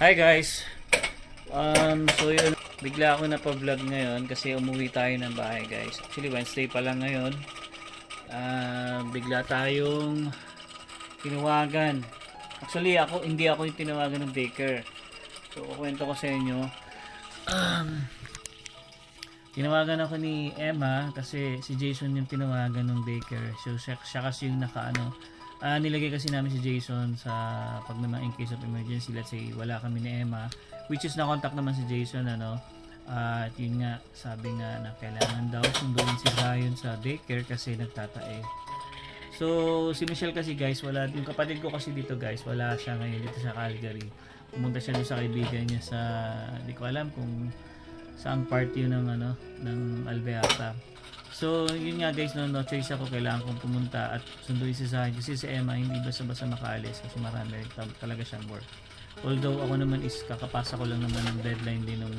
Hi guys! So yun, bigla ako na-vlog ngayon kasi umuwi tayo ng bahay guys. Actually Wednesday pa lang ngayon. Bigla tayong tinawagan. Actually hindi ako yung tinawagan ng daycare. So kukwento ko sa inyo. Tinawagan ako ni Emma kasi si Jason yung tinawagan ng daycare. So siya kasi yung nilagay kasi namin si Jason sa pag may mga in case of emergency, let's say wala kami ni Emma, which is na-contact naman si Jason at yun nga, sabi nga na kailangan daw sunduin si Zion sa daycare kasi nagtatae. So si Michelle kasi guys, yung kapatid ko kasi dito guys, wala siya ngayon dito sa Calgary. Pumunta siya doon sa kaibigan niya sa, di ko alam kung saang part yun ng Alberta. So, yun nga guys, no choice ako, kailangan kong pumunta at sunduin si Zion kasi si Emma hindi basta-basta makaalis kasi marami talaga siyang work. Although ako naman is kakapasa ko lang naman ng deadline din ng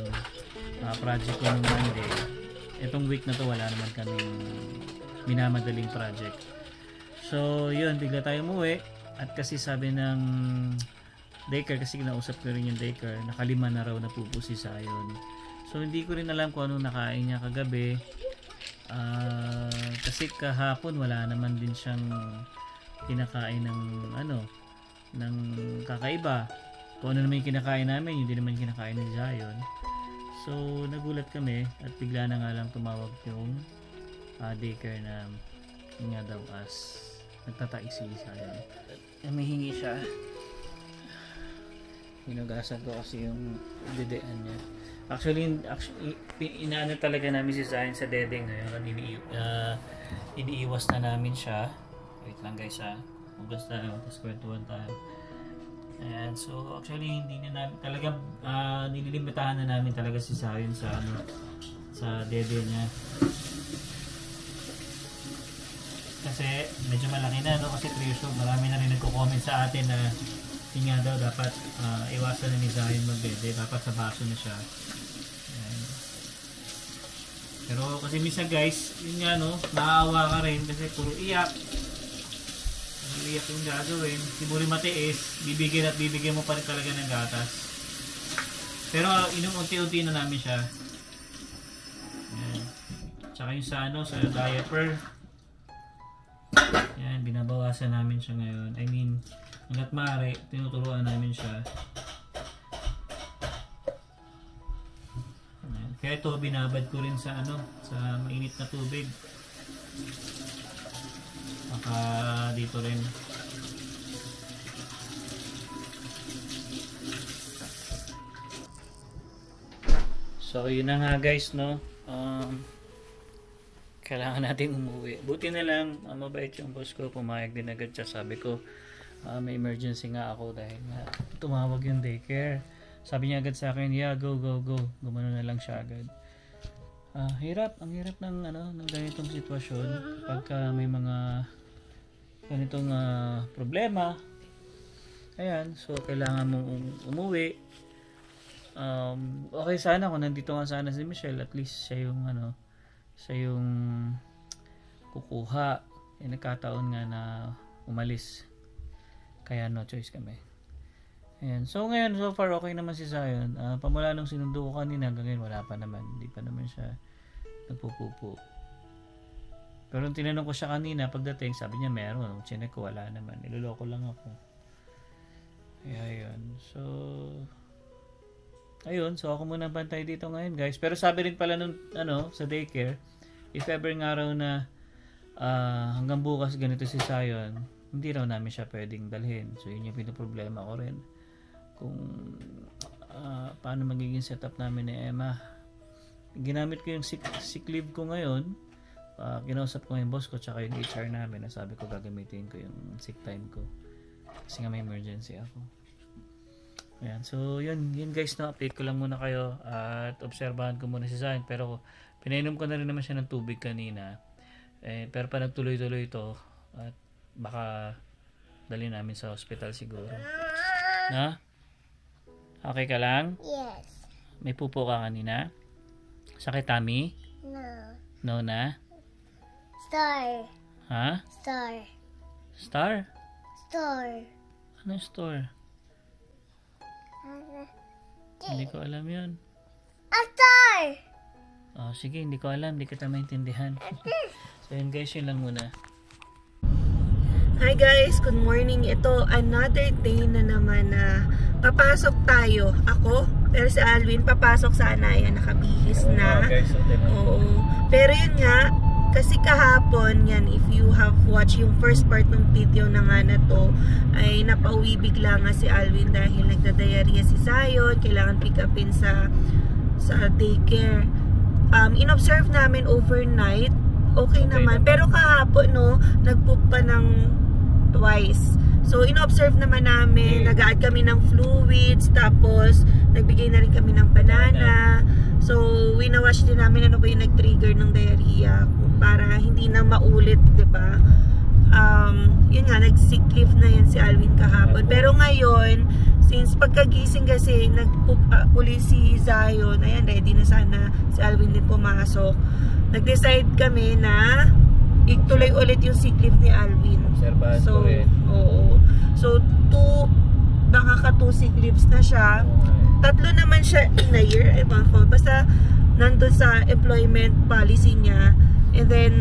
project ko ng Monday. Itong week na to wala naman kaming minamadaling project. So, yun, bigla tayo umuwi at kasi sabi ng daycare, kasi kinausap ko rin yung daycare, nakalima na raw na pupo si Zion. So, hindi ko rin alam kung anong nakain niya kagabi. Kasi kahapon wala naman din siyang kinakain ng ng kakaiba. Kung ano naman yung kinakain namin, hindi naman kinakain ni Zion. So nagulat kami at bigla na nga lang tumawag yung daycare na nga daw as nagtatai si Zion. May hingi siya. Hinugasan ko kasi yung dedean niya. Actually inaano talaga namin si Zion sa dede ngayon. Iniiwas na namin siya. Wait lang guys Hugas tayo, tapos kwentuhan tayo. Ayan, so actually hindi na namin talaga nililimitahan na namin talaga si Zion sa dede niya. Kasi medyo malaki na kasi 3 years old. Marami na rin nagko-comment sa atin na yun nga daw dapat iwasan na ni Zion mag-dede, dapat sa baso na siya. Ayan. Pero kasi minsan guys, yun nga naawa ka rin kasi puro iyak. Iyak yung gagawin. Siguro matiis, bibigyan mo pa rin talaga ng gatas. Pero unti-unti na namin siya. Ayan. Tsaka yung sa diaper. Ayan, binabawasan namin siya ngayon. I mean, hanggat maaari, tinuturuan namin siya. Ayan. Kaya ito, binabad ko rin sa mainit na tubig. Baka dito rin. So yun na nga guys kailangan natin umuwi. Buti na lang mabait yung boss ko, pumayag din agad siya. Sabi ko may emergency nga ako dahil nga tumawag yung daycare. Sabi niya agad sa akin, yeah, go. Gumano na lang siya agad. Ang hirap ng ganitong sitwasyon pagka may mga ganitong problema. Ayan, so kailangan mong umuwi. Okay sana kung nandito nga sana si Michelle, at least siya yung kukuha. Nagkataon nga na umalis. Kaya no choice kami. Ayan. So ngayon, so far okay naman si Zion. Pamula nung sinundo ko kanina hanggang ngayon wala pa naman. Hindi pa naman siya nagpupupo. Pero nung tinanong ko siya kanina pagdating, sabi niya meron. Chinek ko wala naman. Niloloko lang ako. Kaya yun. So ayun. So ako muna bantay dito ngayon guys. Pero sabi rin pala nung sa daycare, if ever nga raw na hanggang bukas ganito si Zion, hindi raw namin siya pwedeng dalhin. So yun yung pinoproblema ko rin. Kung paano magiging setup namin ni Emma. Ginamit ko yung sick leave ko ngayon. Kinausap ko yung boss ko tsaka yung HR namin. Sabi ko gagamitin ko yung sick time ko. Kasi nga may emergency ako. Ayan. So yun guys, update ko lang muna kayo. At obserbahan ko muna si Zion. Pero pinainom ko na rin naman siya ng tubig kanina. Pero pa nagtuloy-tuloy ito. At baka dali namin sa hospital siguro. Na? Okay ka lang? Yes. May pupo ka kanina? Sakit tummy? No. No na? Star. Ha? Star. Star? Star. Ano store? Hindi ko alam yun. A star. Oh, sige, hindi ko alam. Hindi kita maintindihan. So yun guys, yun lang muna. Hi guys, good morning. Ito, another day na naman na papasok tayo. Ako, pero si Alvin, papasok sana. Yan, nakabihis na. Oo. Pero yun nga, kasi kahapon, yan, if you have watched yung first part ng video na nga na to, ay napauwi bigla nga si Alvin dahil nagda-diarrhea si Zion. Kailangan pick upin sa daycare. In-observe namin overnight. Okay naman. Pero kahapon, no, nag-poop pa ng twice. So, in-observe naman namin, nag-add kami ng fluids, tapos, nagbigay na rin kami ng banana. So, winawash din namin ano ba yung nag-trigger ng diarrhea para hindi na maulit, diba? Yun nga, nag-sick leave na yan si Alvin kahapon. Pero ngayon, since pagkagising kasi, nag-poop uli si Zion, ayan, ready na sana si Alvin din pumasok. Nag-decide kami na ituloy ulit yung sick leave ni Alvin. So, oo. So, baka 2 sick leaves na siya. 3 naman siya in a year. Ewan ko. Basta, nandun sa employment policy niya. And then,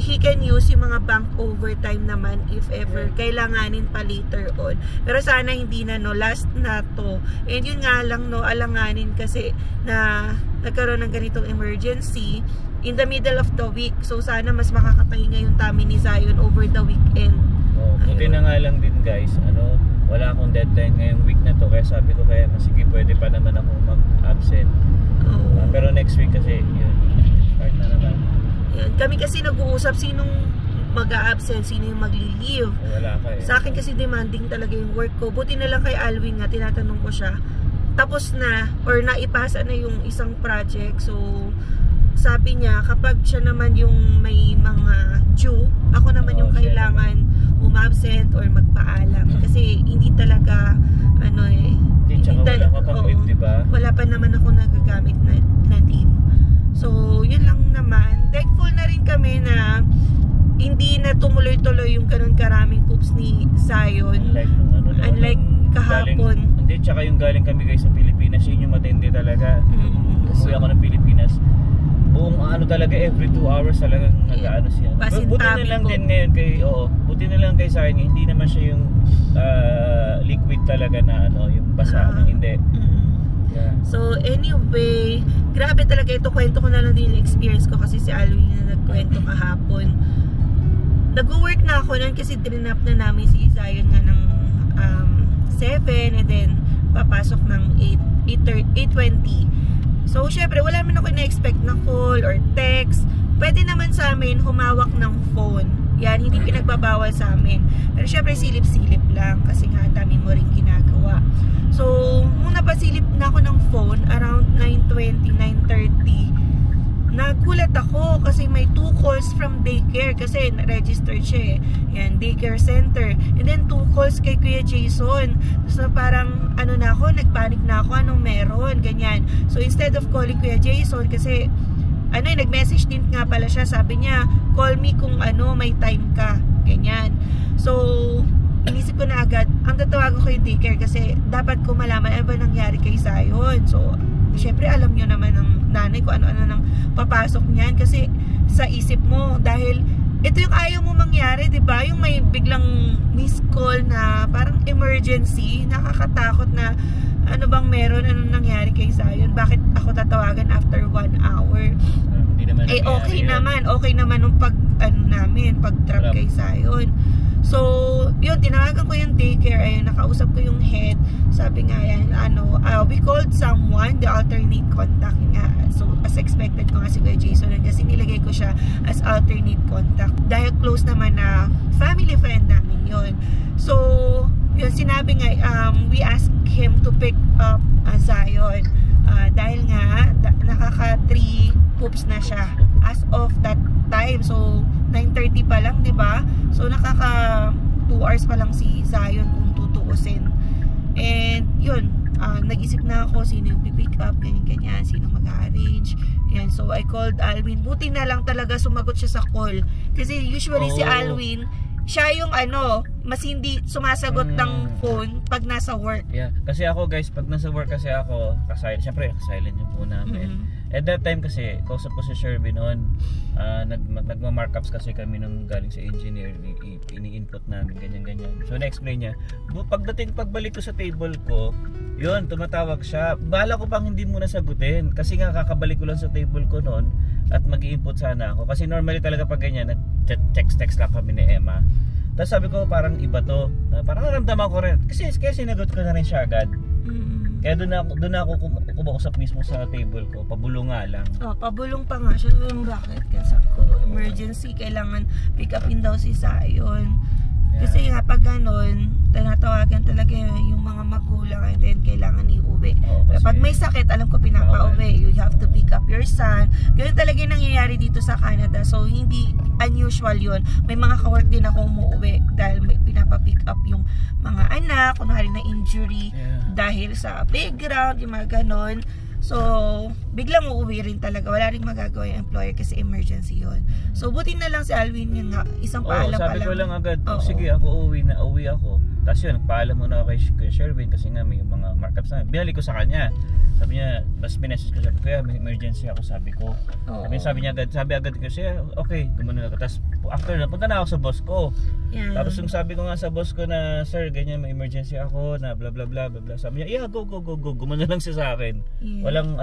he can use yung mga bank overtime naman if ever kailanganin pa later on. Pero sana hindi na, no. Last na to. And yun nga lang, no, alanganin kasi na nagkaroon ng ganitong emergency in the middle of the week. So, sana mas makakapahinga yung tummy ni Zion over the weekend. Buti na nga lang din guys, wala akong deadline ngayong week na to. Kaya sabi ko kaya, sige, pwede pa naman ako mag-absent. Pero next week kasi, yun, start na naman. Yan. Kami kasi nag-uusap sinong mag-a-absent, sino yung magli-leave. Wala ka eh. Sa akin kasi demanding talaga yung work ko. Buti na lang kay Alvin nga, tinatanong ko siya. Tapos na, or naipasa na yung isang project. So, sabi niya, kapag siya naman yung may mga due, ako naman yung kailangan umabsent or magpaalam. Kasi hindi talaga, wala ka pang leave, diba? Wala pa naman ako nagagamit na leave. So, yun lang naman. Thankful na rin kami na hindi na tumuloy-tuloy yung ganun karaming poops ni Zion. Unlike kahapon. Hindi, tsaka yung galing kami guys sa Pilipinas, yun yung matindi talaga. Umuwi ako ng Pilipinas. Buong talaga every 2 hours talagang nag-ano siya. Buti na lang din ngayon buti na lang kay Zion, hindi naman siya yung liquid talaga na yung basa, hindi. Yeah. So anyway, grabe talaga ito, kwento ko na lang din yung experience ko kasi si Alvin na nagkwento kahapon. Nag-work na ako nun kasi drinap na namin si Zion nga ng 7 and then papasok ng 8:20. So, syempre, wala naman ako na-expect na call or text. Pwede naman sa amin humawak ng phone. Yan, hindi pinagbabawal sa amin. Pero syempre, silip-silip lang kasi nga dami mo rin ginagawa. So, nung napasilip na ako ng phone, around 9:20, 9:30, nagulat ako kasi may 2 calls from daycare kasi registered siya eh. Yan, daycare center. And then 2 calls kay Kuya Jason. So parang nagpanic na ako, anong meron, ganyan. So instead of calling Kuya Jason kasi nag-message din nga pala siya, sabi niya, call me kung may time ka, ganyan. So inisip ko na agad, ang tatawagan ko yung daycare kasi dapat ko malaman ano ba nangyari kay Zion. So syempre alam nyo naman ng nanay ko ano-ano nang papasok niyan kasi sa isip mo dahil ito yung ayaw mo mangyari, diba? Yung may biglang missed call na parang emergency, nakakatakot na ano bang meron, anong nangyari kay Zion, bakit ako tatawagan after 1 hour? Okay naman nung pag-drop kay Zion. So, yun, tinawagan ko yung daycare, ayun, nakausap ko yung head, sabi nga yan, we called someone, the alternate contact nga. So, as expected ko nga si Kuya Jason, kasi nilagay ko siya as alternate contact. Dahil close naman na family friend namin yun. So, yun, sinabi nga, we asked him to pick up Zion. Dahil nga, nakaka-3 poops na siya as of that time. So, 9:30 pa lang, diba? So, nakaka 2 hours pa lang si Zion kung tutuusin. And, yun, nag-isip na ako sino yung pipick up, ganyan-ganyan, sino mag-arrange. Yan, so I called Alvin. Buti na lang talaga sumagot siya sa call. Kasi usually si Alvin, siya yung mas hindi sumasagot ng phone pag nasa work. Yeah, kasi ako guys, pag nasa work kasi ako, syempre silent yung phone namin. At that time kasi, kausap ko si Sherby noon, nagma-markups kasi kami nung galing sa engineer, ini-input namin, ganyan-ganyan. So na-explain niya, pagbalik ko sa table ko, yun, tumatawag siya. Bala ko pang hindi muna sagutin, kasi nga kakabalik ko lang sa table ko noon, at mag-i-input sana ako. Kasi normally talaga pag ganyan, nag-text lang kami ni Emma. Tapos sabi ko, parang iba to. Parang naramdaman ko rin. Kasi sinagot ko na rin siya agad. Kaya doon ako kumausap mismo sa table ko. Pabulong nga lang. Pabulong pa nga siya. Bakit? Kasi ko, emergency, kailangan pick upin daw si Zion. Kasi nga pag ganun, tinatawagan talaga yung mga magulang and then kailangan iuwi. Pag may sakit, alam ko pinapauwi. You have to pick up your son. Ganun talaga yung nangyayari dito sa Canada. So hindi unusual yun. May mga ka-work din ako umuwi dahil may pinapapick up yung mga anak, kunwari na injury dahil sa playground, yung mga ganun. So, biglang uuwi rin talaga. Wala rin magagawa yung employer kasi emergency yun. So, buti na lang si Alwin yun nga. Isang paalam pa lang. Sabi ko lang agad, sige ako uwi ako. Tapos yun, nagpaalam muna ako kay Sherwin kasi nga may mga markups na. Binalik ko sa kanya. Sabi niya, mas minessage ko, sabi ko, may emergency ako, sabi ko. Sabi niya agad, sabi ko siya, okay, gumano ako. Tapos after na, punta na ako sa boss ko. Tapos yung sabi ko nga sa boss ko na, sir, ganyan, may emergency ako, na bla bla bla bla. Sabi niya, go. Gumano lang siya sa akin. Walang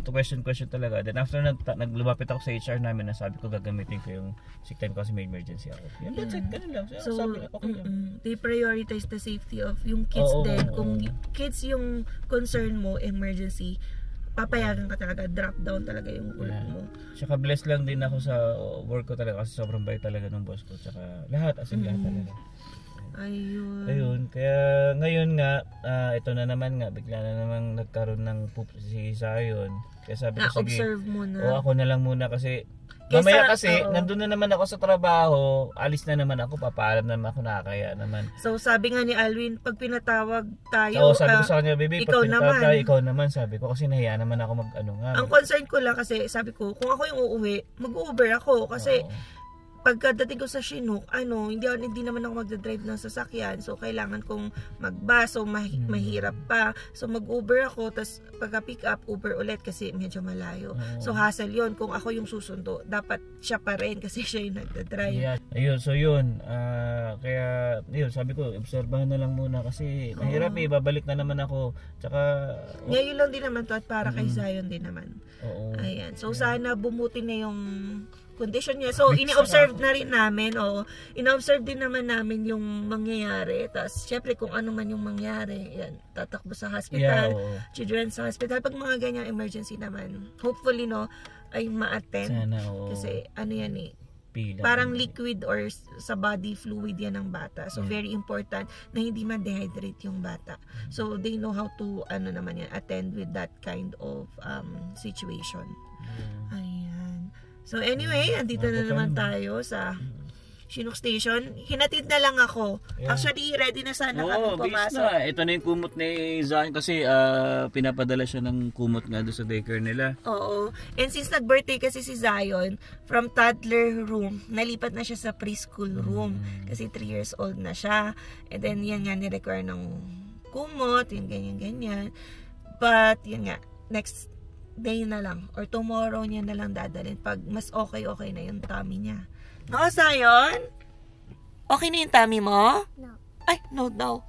to question talaga. Then after naglumapit ako sa HR namin na sabi ko gagamitin ko yung sick time kasi may emergency ako. Yan, that's it, ganun lang. So, sabi, okay lang. They prioritize the safety of yung kids din. Kung kids yung concern mo, emergency, papayagan ka talaga, drop down talaga yung work mo. Tsaka blessed lang din ako sa work ko talaga kasi sobrang bait talaga ng boss ko. Tsaka lahat, as in lahat talaga. Ayun, kaya ngayon nga, ito na naman nga, bigla na namang nagkaroon ng poop si Zion. Kaya sabi ko, sige, observe muna. Ako na lang muna kasi, mamaya kasi, nandun na naman ako sa trabaho, alis na naman ako, papaalam naman ako, nakakaya naman. So sabi nga ni Alwin, pag pinatawag tayo, sabi ko sa kanya, baby, ikaw pag pinatawag tayo, ikaw naman, sabi ko, kasi nahiya naman ako Ang concern ko lang kasi, sabi ko, kung ako yung uuwi, mag-Uber ako, kasi, pagkadating ko sa Chinook, hindi naman ako magdadrive ng sasakyan. So, kailangan kong mag-bus. So, mahirap pa. So, mag-Uber ako. Tapos, pagka-pick up, Uber ulit kasi medyo malayo. So, hassle yun. Kung ako yung susundo, dapat siya pa rin kasi siya yung nagdadrive. Yeah. Ayun, so yun. Kaya, yun, sabi ko, obserbahan na lang muna kasi mahirap babalik na naman ako. Tsaka, ngayon lang din naman to at para kay Zion din naman. Ayan. So, sana bumuti na yung condition niya. So, ini-observe na rin namin. In-observe din naman namin yung mangyayari. Tapos, syempre, kung ano man yung mangyari, yan, tatakbo sa hospital, children's hospital. Pag mga ganyang emergency naman, hopefully, ay ma-attend. Sana, kasi, yan pila. Parang liquid or sa body fluid yan ng bata. So, very important na hindi ma-dehydrate yung bata. So, they know how to, attend with that kind of situation. Ayan. So anyway, andito na naman tayo sa Chinook Station. Hinatid na lang ako. Actually, ready na sana kami pumasok. Na. Ito na yung kumot ni Zion kasi pinapadala siya ng kumot nga doon sa daycare nila. Oo. And since nag-birthday kasi si Zion, from toddler room, nalipat na siya sa preschool room. Kasi 3 years old na siya. And then, yan nga ni-require ng kumot, yung ganyan-ganyan. But, yun nga, next day na lang or tomorrow niya na lang dadalhin pag mas okay na yung tummy niya. No, Zion? Okay na yung tummy mo? No. Ay, no daw.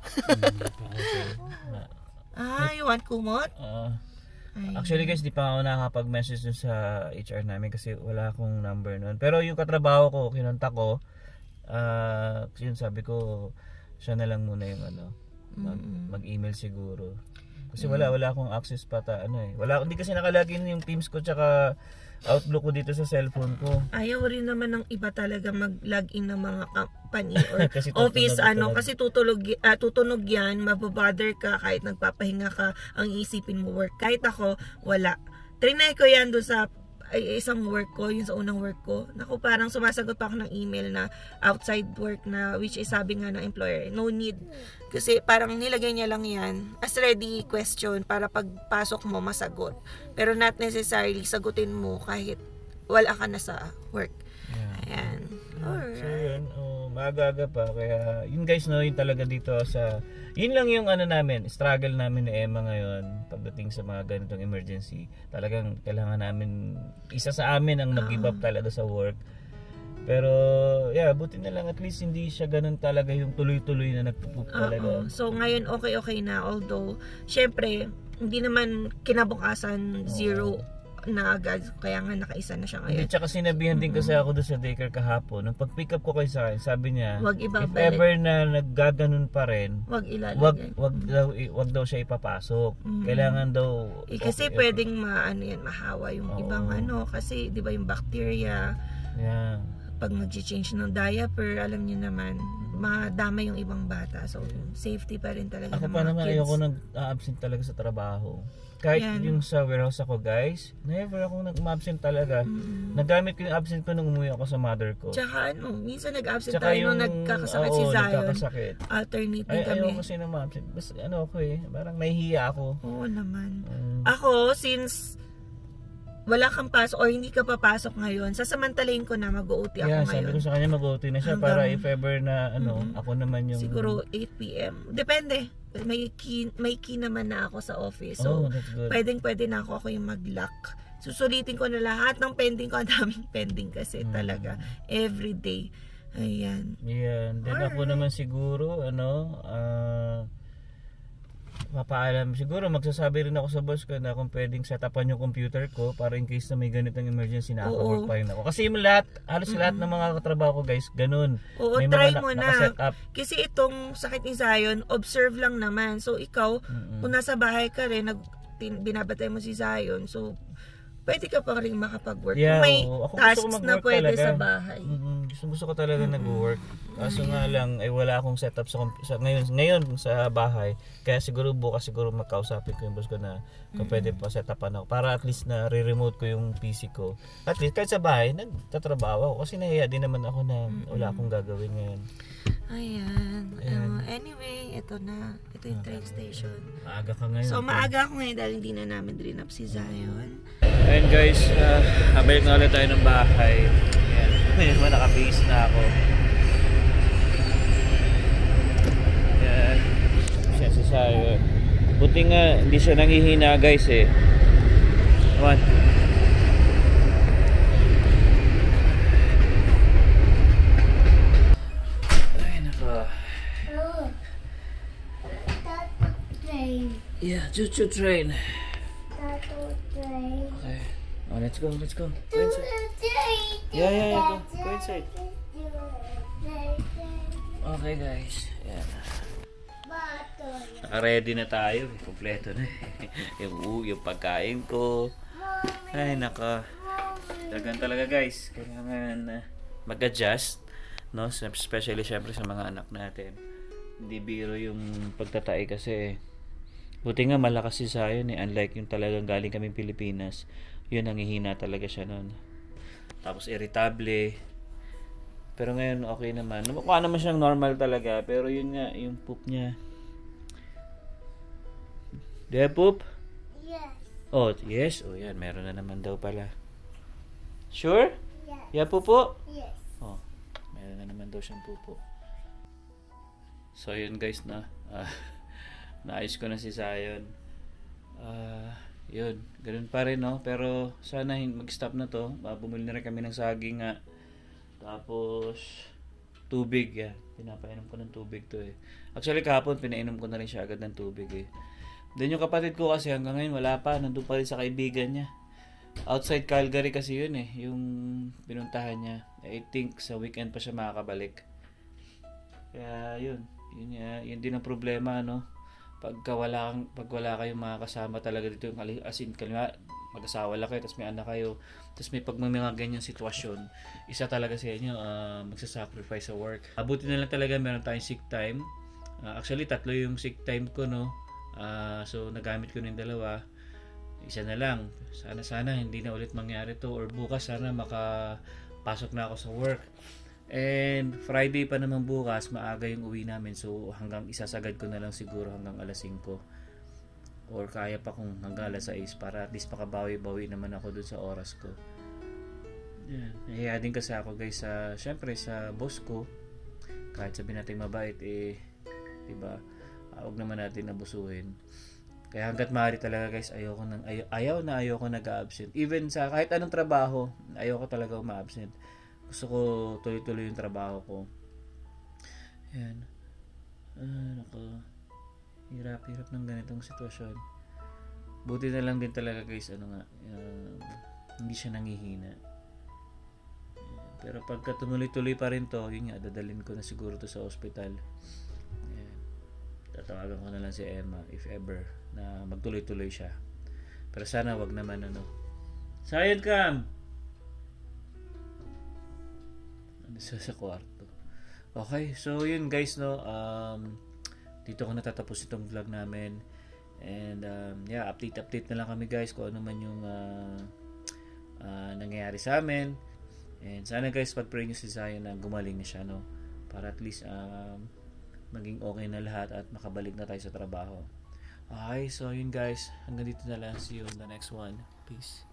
You want kumot? Actually guys, di pa ako nakakapag-message dun sa HR namin kasi wala akong number noon. Pero yung katrabaho ko, kinontak ko, yun sabi ko, siya na lang muna yung mag-email siguro. Kasi wala akong access hindi kasi nakalagin yung Teams ko tsaka Outlook ko dito sa cellphone ko. Ayaw rin naman ng iba talaga mag-login ng mga company or office kasi tutunog yan, mababother ka kahit nagpapahinga ka, ang isipin mo work. Kahit ako, wala. Trinay ko yan doon sa isang work ko, yung sa unang work ko. Naku, parang sumasagot pa ako ng email na outside work na, which is sabi nga ng employer, no need. Kasi parang nilagay niya lang yan as ready question para pagpasok mo masagot. Pero not necessarily sagutin mo kahit wala ka na sa work. Ayan. Alright. So yun, maaga-aga pa. Kaya yun guys, no, yun talaga dito yun lang yung ano namin, struggle namin ni Emma ngayon pagdating sa mga ganitong emergency. Talagang kailangan namin, isa sa amin ang nag-give up talaga sa work. Pero yeah, buti na lang at least hindi siya ganun talaga yung tuloy-tuloy na nagpupup talaga. So ngayon okay na, although syempre hindi naman kinabukasan zero na agad, kaya nga nakaisa na siya Hindi, ngayon. tsaka sinabihan din kasi ako doon sa daycare kahapon. Nung pag-pick up ko kayo sa akin, sabi niya, Wag if ibabalik. ever na naggaganon pa rin, Wag ilalagay. wag daw siya ipapasok. Kailangan daw Kasi pwedeng mahawa yung ibang kasi 'di ba yung bacteria, Yeah. pag mag-change ng diaper, alam niyo naman, madama yung ibang bata. So safety pa rin talaga Ako ng pa mga naman kids. ayoko nag-absent talaga sa trabaho. Kahit Yan. yung sa warehouse ako guys, never akong nag-absent talaga. Nagamit ko yung absent ko nung umuwi ako sa mother ko. Tsaka minsan nag-absent Tsaka tayo nung nagkakasakit si Zion. nagkakasakit. Alternate Ay, kami. ayoko kasi na ma-absent. Basta ako parang nahihiya ako. Oo naman. Ako, since wala kang pasok or hindi ka papasok ngayon, sasamantalayin ko na mag-OT ako Yeah, ngayon. sabi ko sa kanya mag-OT na siya para if ever na ako naman yung... Siguro 8 p.m. Depende. May key naman na ako sa office. So, that's good. pwede na ako yung mag-lock. Susulitin ko na lahat ng pending ko. Ang daming pending kasi talaga. Every day. Ayan. Yan. Then ako naman siguro, papaalam. Siguro magsasabi rin ako sa boss ko na kung pwedeng setapan yung computer ko para in case na may ganitong emergency na work pa rin ako. Kasi yung halos lahat ng mga katrabaho ko guys, ganun. Oo, may try mga mo na. nakaset up. Kasi itong sakit ni Zion, observe lang naman. So, ikaw, kung nasa bahay ka rin, binabatay mo si Zion, so, pwede ka pa rin makapag-work. Yeah, kung may ako gusto ko tasks na mag-work pwede talaga sa bahay. Gusto ko talaga nag-work. Kaso nga lang, wala akong setup ngayon sa bahay. Kaya siguro bukas magkausapin ko yung boss ko na kung pwede pa setapan ako. Para at least na re-remote ko yung PC ko. At least kahit sa bahay, nagtatrabaho ako. Kasi nahiya din naman ako na wala akong gagawin ngayon. Ayan. Anyway, ito na. Ito yung train station. Maaga ka ngayon. So, maaga ako ngayon dahil hindi na namin drain up si Zion. Ayun guys, balik na ulit tayo ng bahay. Ayan, nakabase na ako. Ayan, siya si Zion. Buti nga, hindi siya nanghihina guys eh. Come on. Ay, nako. Tato train. Yeah, choo-choo train. Tato train. Okay. Oh, let's go. Go inside. Train. Yeah, go inside. Okay guys. Ayan. Naka-ready na tayo. Kompleto na. yung pagkain ko. Ay, naka. Talagang talaga guys. Kailangan mag-adjust. No? Especially syempre sa mga anak natin. Hindi biro yung pagtatay kasi buti nga malakas si Zion eh. Unlike yung talagang galing kaming Pilipinas. Yun, nangihina talaga siya nun. Tapos irritable. Pero ngayon okay naman. Mukha naman siyang normal talaga. Pero yun nga, yung poop niya. Do you have poop? Yes. Oh, yes. Oh, yan. Meron na naman daw pala. Sure? Yes. You have pupo? Yes. Oh, meron na naman daw siyang pupo. So, yun guys na. Naayos ko na si Zion. Yun. Ganun pa rin, no? Pero, sana mag-stop na to. Bumili na rin kami ng saging nga. Tapos, tubig. Yan. Pinapainom ko ng tubig to eh. Actually, kahapon, pinainom ko na rin siya agad ng tubig eh. Then yung kapatid ko kasi hanggang ngayon wala pa. Nandun pa rin sa kaibigan niya. Outside Calgary kasi yun eh. Yung pinuntahan niya. I think sa weekend pa siya makakabalik. Kaya yun. Yun din ang problema, no? Pag wala kayong mga kasama talaga dito, yung mag-asawa lang kayo, tapos may anak kayo, tapos may mga ganyang sitwasyon, isa talaga sa inyo magsasacrifice sa work. Abuti na lang talaga meron tayong sick time. Actually 3 yung sick time ko, no? So nagamit ko ng 2. Isa na lang. Sana hindi na ulit mangyari to, or bukas sana makapasok na ako sa work. And Friday pa naman bukas, maaga yung uwi namin. So hanggang isasagad ko na lang siguro hanggang alas 5. Or kaya pa kung hanggang alas 6 para at least makabawi-bawi naman ako dun sa oras ko. Yan. Nahiya din kasi ako guys sa, syempre sa boss ko. Kahit sabihin natin mabait diba, huwag naman natin abusuhin. Kaya hanggat maaari talaga guys, ayoko nag-absent. Even sa kahit anong trabaho, ayoko talaga ma-absent. Gusto ko tuloy-tuloy yung trabaho ko. Yan. Hirap ng ganitong sitwasyon. Buti na lang din talaga guys, hindi siya nangihina. Pero pagka tumuloy-tuloy pa rin to, yun nga, dadalhin ko na siguro to sa ospital. Ayan. Tatawagan ko na lang si Emma, if ever, na magtuloy-tuloy siya. Pero sana wag naman Science cam! Sa kwarto. Okay, so yun guys, dito ko natatapos itong vlog namin. And update na lang kami guys kung ano man yung nangyayari sa amin. And sana guys, pag-pray nyo si Zion na gumaling na siya, para at least maging okay na lahat at makabalik na tayo sa trabaho. Okay, so yun guys, hanggang dito na lang. See you on the next one. Peace.